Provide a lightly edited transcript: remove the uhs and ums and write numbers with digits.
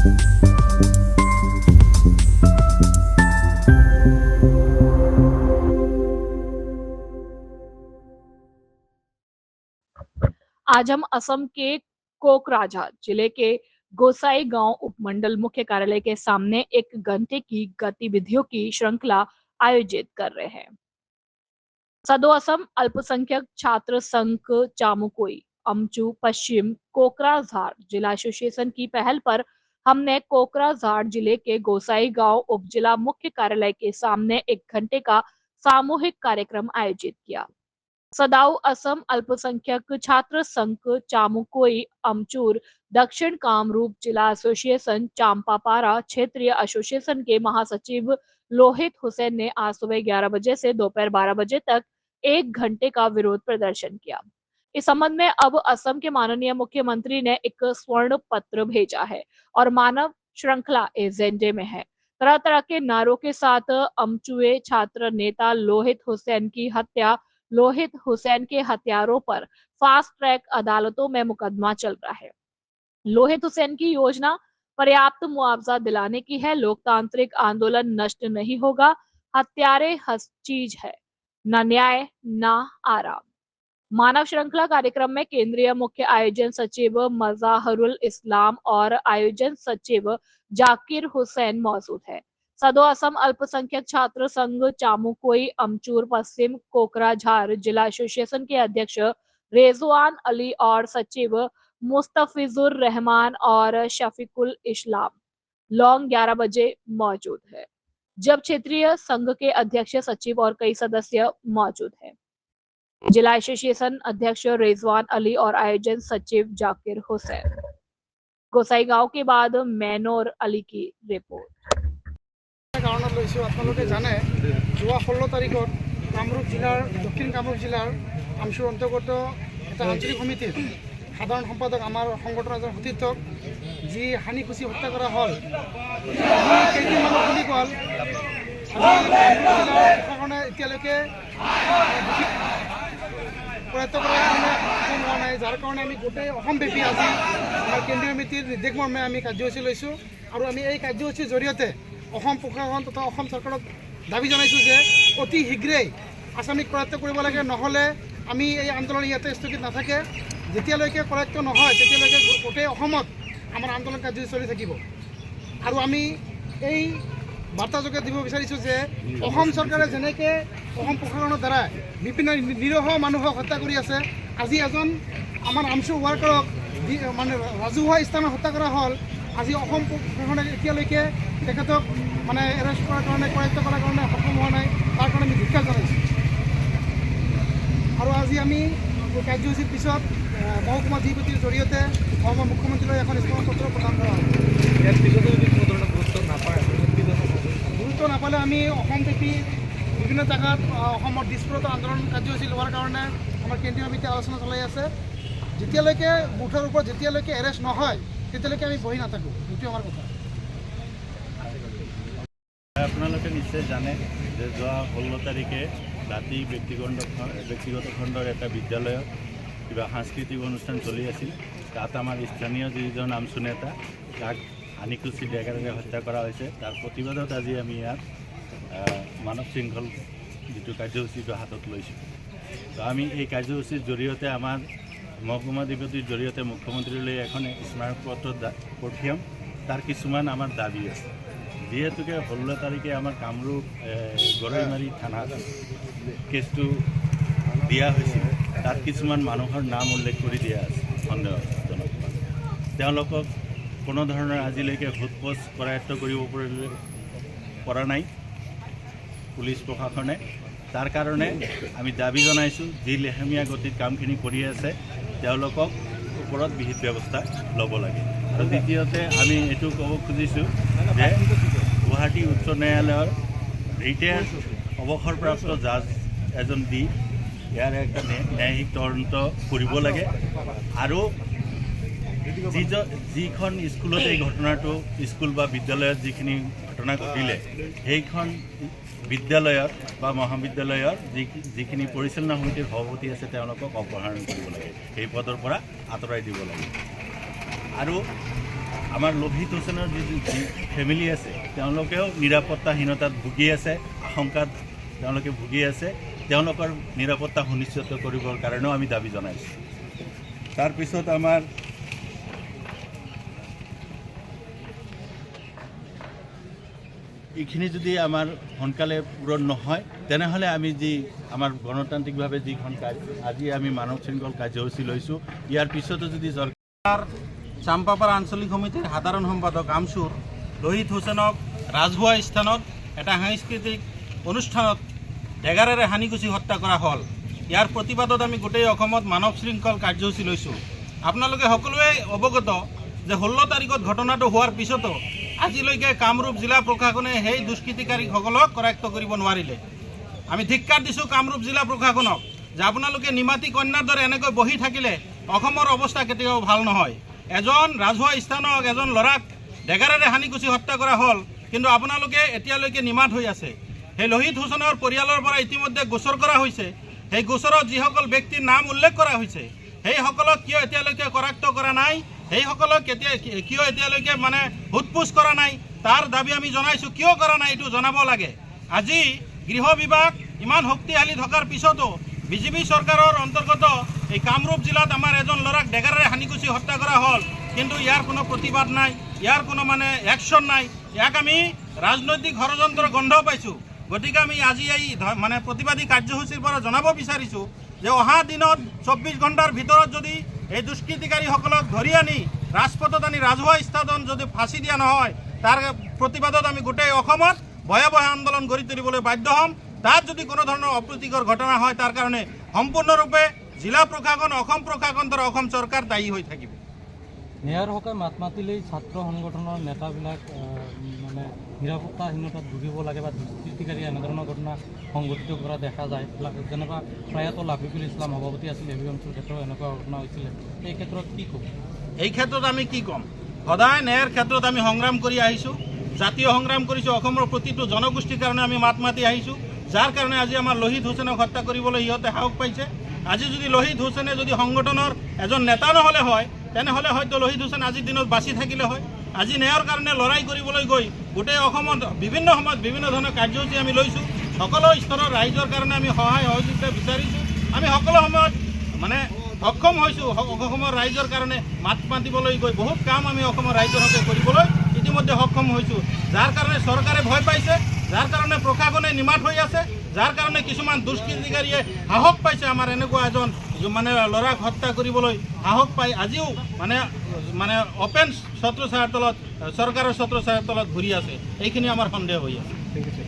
आज हम असम के कोकराझार जिले के गोसाई गांव उपमंडल मुख्य कार्यालय के सामने एक घंटे की गतिविधियों की श्रृंखला आयोजित कर रहे हैं। सदो असम अल्पसंख्यक छात्र संघ चामुकोई अमचू पश्चिम कोकराझार जिला एसोसिएशन की पहल पर हमने कोकराझार जिले के गोसाई गांव उप जिला मुख्य कार्यालय के सामने एक घंटे का सामूहिक कार्यक्रम आयोजित किया। सदाऊ असम अल्पसंख्यक छात्र संघ चामुकोई अमचूर दक्षिण कामरूप जिला एसोसिएशन चांपापारा क्षेत्रीय एसोसिएशन के महासचिव लोहित हुसैन ने आज सुबह 11 बजे से दोपहर 12 बजे तक 1 घंटे का विरोध प्रदर्शन किया। इस संबंध में अब असम के माननीय मुख्यमंत्री ने एक स्वर्ण पत्र भेजा है और मानव श्रृंखला एजेंडे में है। तरह तरह के नारों के साथ अमचुए छात्र नेता लोहित हुसैन के हत्यारों पर फास्ट ट्रैक अदालतों में मुकदमा चल रहा है। लोहित हुसैन की योजना पर्याप्त मुआवजा दिलाने की है। लोकतांत्रिक आंदोलन नष्ट नहीं होगा। हत्यारे हर चीज है, न न्याय न आराम। मानव श्रृंखला कार्यक्रम में केंद्रीय मुख्य आयोजन सचिव मजाहरुल इस्लाम और आयोजन सचिव जाकिर हुसैन मौजूद है। सदो असम अल्पसंख्यक छात्र संघ चामुकोई अमचूर पश्चिम कोकराझार जिला एसोसिएशन के अध्यक्ष रेजवान अली और सचिव मुस्तफिजुर रहमान और शफीकुल इस्लाम लॉन्ग 11 बजे मौजूद है, जब क्षेत्रीय संघ के अध्यक्ष सचिव और कई सदस्य मौजूद हैं। जिला एसोसिएशन अध्यक्ष रेजवान अली और आयोजन सचिव जाकिर हुसैन। गोसाई गांव के बाद मैनोर अली की रिपोर्ट। आपलोके जाने जो 16 तारिखत कामरूप जिलार दक्षिण कामरूप जिलार आमचुर अंतर्गत एक आंचलिक समितिर साधारण सम्पादक आमार संगठन सतीर्थक जी हानिखुची हत्या करा हल केइदिनमान गल प्रशासने एतियाলৈকে प्रयत्न কৰা নাই, যাৰ কাৰণে আমি গোটেই অসমব্যাপী আজি আমাৰ কেন্দ্ৰীয় সমিতিৰ নিৰ্দেশ মৰ্মে আমি কাৰ্যসূচী লৈছোঁ আৰু আমি এই কাৰ্যসূচীৰ জৰিয়তে অসম প্ৰশাসন তথা অসম চৰকাৰক দাবী জনাইছোঁ যে অতি শীঘ্ৰেই আসামিক কৰায়ত্ব কৰিব লাগে, নহ'লে আমি এই আন্দোলন ইয়াতে স্থগিত নাথাকে। যেতিয়ালৈকে কৰায়ত্ব নহয় তেতিয়ালৈকে গোটেই অসমত আমাৰ আন্দোলন কাৰ্যসূচী চলি থাকিব। আৰু আমি এই বাৰ্তাযোগে দিব বিচাৰিছোঁ যে অসম চৰকাৰে যেনেকৈ অসম প্ৰশাসনৰ দ্বাৰা বিভিন্ন নিৰহ মানুহক হত্যা কৰি আছে, আজি এজন আমাৰ আমচু ৱাৰ্কাৰক মানে ৰাজহুৱা স্থানত হত্যা কৰা হ'ল। আজি অসম প্ৰশাসনে এতিয়ালৈকে তেখেতক মানে এৰেষ্ট কৰাৰ কাৰণে কৰায়ত্ব কৰাৰ কাৰণে সক্ষম হোৱা নাই, তাৰ কাৰণে আমি ধিক্কাৰ জনাইছোঁ। আৰু আজি আমি কাৰ্যসূচীৰ পিছত মহকুমা অধিপতিৰ জৰিয়তে অসমৰ মুখ্যমন্ত্ৰীলৈ এখন স্মৰণ পত্ৰ প্ৰদান কৰা হ'ব। ইয়াৰ পিছতো যদি কোনো ধৰণৰ গুৰুত্ব নাপালে আমি অসমব্যাপী বিভিন্ন জায়গাত অসমৰ দিশপুৰত আন্দোলন কাৰ্যসূচী লোৱাৰ কাৰণে আমাৰ কেন্দ্ৰীয় সমিতিয়ে আলোচনা চলাই আছে। যেতিয়ালৈকে বুথৰ ওপৰত যেতিয়ালৈকে এৰেষ্ট নহয় তেতিয়ালৈকে আমি বহি নাথাকোঁ, এইটো আমাৰ কথা। আপোনালোকে নিশ্চয় জানে যে যোৱা 16 তাৰিখে ৰাতি ব্যক্তিগত খণ্ডৰ এটা বিদ্যালয়ত কিবা সাংস্কৃতিক অনুষ্ঠান চলি আছিল। তাত আমাৰ স্থানীয় যিজন আমচু নেতা তাক হানিখুচি ডেকাৰে হত্যা কৰা হৈছে। তাৰ প্ৰতিবাদত আজি আমি ইয়াত মানৱ শৃংখল যিটো কাৰ্যসূচীটো হাতত লৈছোঁ। তো আমি এই কাৰ্যসূচীৰ জৰিয়তে আমাৰ মহকুমা অধিপতিৰ জৰিয়তে মুখ্যমন্ত্ৰীলৈ এখন স্মাৰক পত্ৰ পঠিয়াম। তাৰ কিছুমান আমাৰ দাবী আছে। যিহেতুকে 16 তাৰিখে আমাৰ কামৰূপ গৰৈমাৰী থানাত কেছটো দিয়া হৈছিল, তাত কিছুমান মানুহৰ নাম উল্লেখ কৰি দিয়া আছে সন্দেহজনক। তেওঁলোকক কোনো ধৰণৰ আজিলৈকে সোধপোছ কৰায়ত্ব কৰিব পৰা নাই পুলিচ প্ৰশাসনে। তাৰ কাৰণে আমি দাবী জনাইছোঁ যি লেহেমীয়া গতিত কামখিনি কৰি আছে তেওঁলোকক ওপৰত বিহিত ব্যৱস্থা ল'ব লাগে। আৰু দ্বিতীয়তে আমি এইটো ক'ব খুজিছোঁ যে গুৱাহাটী উচ্চ ন্যায়ালয়ৰ ৰিটায়াৰ্ড অৱসৰপ্ৰাপ্ত জাজ এজন দি ইয়াৰ একটা ন্যায়িক তদন্ত কৰিব লাগে। আৰু যিখন স্কুলত এই ঘটনাটো স্কুল বা বিদ্যালয়ত যিখিনি ঘটনা ঘটিলে সেইখন বিদ্যালয়ত বা মহাবিদ্যালয়ৰ যিখিনি পৰিচালনা সমিতিৰ সভাপতি আছে তেওঁলোকক অপসাৰণ কৰিব লাগে, সেই পদৰ পৰা আঁতৰাই দিব লাগে। আৰু আমাৰ লোহিত হুছেইনৰ যি ফেমিলি আছে তেওঁলোকেও নিৰাপত্তাহীনতাত ভুগি আছে, আশংকাত তেওঁলোকে ভুগি আছে। তেওঁলোকৰ নিৰাপত্তা সুনিশ্চিত কৰিবৰ কাৰণেও আমি দাবী জনাইছোঁ। তাৰপিছত আমাৰ এইখিনি যদি আমাৰ সোনকালে পূৰণ নহয় তেনেহ'লে আমি যি আমাৰ গণতান্ত্ৰিকভাৱে যিখন আজি আমি মানৱ শৃংখল কাৰ্যসূচী লৈছোঁ, ইয়াৰ পিছতো যদি চৰকাৰ চাম্পাপাৰা আঞ্চলিক সমিতিৰ সাধাৰণ সম্পাদক আমচুৰ লোহিত হুছেইনক ৰাজহুৱা স্থানত এটা সাংস্কৃতিক অনুষ্ঠানত ডেগাৰেৰে হানিকুচি হত্যা কৰা হ'ল। ইয়াৰ প্ৰতিবাদত আমি গোটেই অসমত মানৱ শৃংখল কাৰ্যসূচী লৈছোঁ। আপোনালোকে সকলোৱে অৱগত যে 16 তাৰিখত ঘটনাটো হোৱাৰ পিছতো আজিলৈকে কামৰূপ জিলা প্ৰশাসনে সেই দুষ্কৃতিকাৰীসকলক কৰায়ত্ব কৰিব নোৱাৰিলে। আমি ধিক্কাৰ দিছোঁ কামৰূপ জিলা প্ৰশাসনক যে আপোনালোকে নিমাতী কন্যাৰ দৰে এনেকৈ বহি থাকিলে অসমৰ অৱস্থা কেতিয়াও ভাল নহয়। এজন ৰাজহুৱা স্থানক এজন ল'ৰাক ডেগাৰেৰে হানিকুচি হত্যা কৰা হ'ল, কিন্তু আপোনালোকে এতিয়ালৈকে নিমাত হৈ আছে। সেই লোহিত হুছেইনৰ পৰিয়ালৰ পৰা ইতিমধ্যে গোচৰ কৰা হৈছে। সেই গোচৰত যিসকল ব্যক্তিৰ নাম উল্লেখ কৰা হৈছে সেইসকলক কিয় এতিয়ালৈকে কৰায়ত্ব কৰা নাই, সেইসকলক কিয় এতিয়ালৈকে মানে সোধপোছ কৰা নাই, তাৰ দাবী আমি জনাইছোঁ। কিয় কৰা নাই এইটো জনাব লাগে। আজি গৃহ বিভাগ ইমান শক্তিশালী থকাৰ পিছতো বিজেপি চৰকাৰৰ অন্তৰ্গত এই কামৰূপ জিলাত আমাৰ এজন ল'ৰাক ডেগাৰেৰে হানিকুচি হত্যা কৰা হ'ল, কিন্তু ইয়াৰ কোনো প্ৰতিবাদ নাই, ইয়াৰ কোনো মানে একশ্যন নাই। ইয়াক আমি ৰাজনৈতিক ষড়যন্ত্ৰৰ গন্ধ পাইছোঁ। গতিকে আমি আজি এই মানে প্ৰতিবাদী কাৰ্যসূচীৰ পৰা জনাব বিচাৰিছোঁ যে অহা দিনত 24 ঘণ্টাৰ ভিতৰত যদি এই দুষ্কৃতিকাৰীসকলক ধৰি আনি ৰাজপথত আনি ৰাজহুৱা স্থানত যদি ফাঁচি দিয়া নহয়, তাৰ প্ৰতিবাদত আমি গোটেই অসমত ভয়াৱহ আন্দোলন গঢ়ি তুলিবলৈ বাধ্য হ'ম। তাত যদি কোনো ধৰণৰ অপ্ৰীতিকৰ ঘটনা হয় তাৰ কাৰণে সম্পূৰ্ণৰূপে জিলা প্ৰশাসন, অসম প্ৰশাসন তথা অসম চৰকাৰ দায়ী হৈ থাকিব। ন্যায়ৰ হকে মাত মাতিলেই ছাত্ৰ সংগঠনৰ নেতাবিলাক মানে নিৰাপত্তাহীনতাত ভুগিব লাগে বা দুষ্কৃতিকাৰী এনেধৰণৰ ঘটনা সংঘটিত কৰা দেখা যায়। যেনেকুৱা প্ৰয়াত লাফিকুল ইছলাম সভাপতি আছিল এবি অঞ্চলৰ ক্ষেত্ৰত এনেকুৱা ঘটনা হৈছিলে। এই ক্ষেত্ৰত কি ক'ব? এই ক্ষেত্ৰত আমি কি ক'ম? সদায় ন্যায়ৰ ক্ষেত্ৰত আমি সংগ্ৰাম কৰি আহিছোঁ, জাতীয় সংগ্ৰাম কৰিছোঁ। অসমৰ প্ৰতিটো জনগোষ্ঠীৰ কাৰণে আমি মাত মাতি আহিছোঁ, যাৰ কাৰণে আজি আমাৰ লোহিত হুছেইনক হত্যা কৰিবলৈ সিহঁতে সাহস পাইছে। আজি যদি লোহিত হুছেইনে যদি সংগঠনৰ এজন নেতা নহ'লে হয় তেনেহ'লে হয়তো লোহিত হুছেইন আজিৰ দিনত বাচি থাকিলে হয়। আজি ন্যায়ৰ কাৰণে লৰাই কৰিবলৈ গৈ গোটেই অসমত বিভিন্ন সময়ত বিভিন্ন ধৰণৰ কাৰ্যসূচী আমি লৈছোঁ। সকলো স্তৰৰ ৰাইজৰ কাৰণে আমি সহায় সহযোগিতা বিচাৰিছোঁ। আমি সকলো সময়ত মানে সক্ষম হৈছোঁ অসমৰ ৰাইজৰ কাৰণে মাত মাতিবলৈ গৈ বহুত কাম আমি অসমৰ ৰাইজৰ হকে কৰিবলৈ ইতিমধ্যে সক্ষম হৈছোঁ। যাৰ কাৰণে চৰকাৰে ভয় পাইছে, যাৰ কাৰণে প্ৰশাসনে নিমাত হৈ আছে, যাৰ কাৰণে কিছুমান দুষ্কৃতিকাৰীয়ে সাহস পাইছে আমাৰ এনেকুৱা এজন মানে ল'ৰাক হত্যা কৰিবলৈ সাহস পাই আজিও মানে মানে অপেন ছত্ৰছায়াৰ তলত চৰকাৰৰ ছত্ৰছায়াৰ তলত ঘূৰি আছে। এইখিনি আমাৰ সন্দেহ হৈ আছে। ঠিক আছে।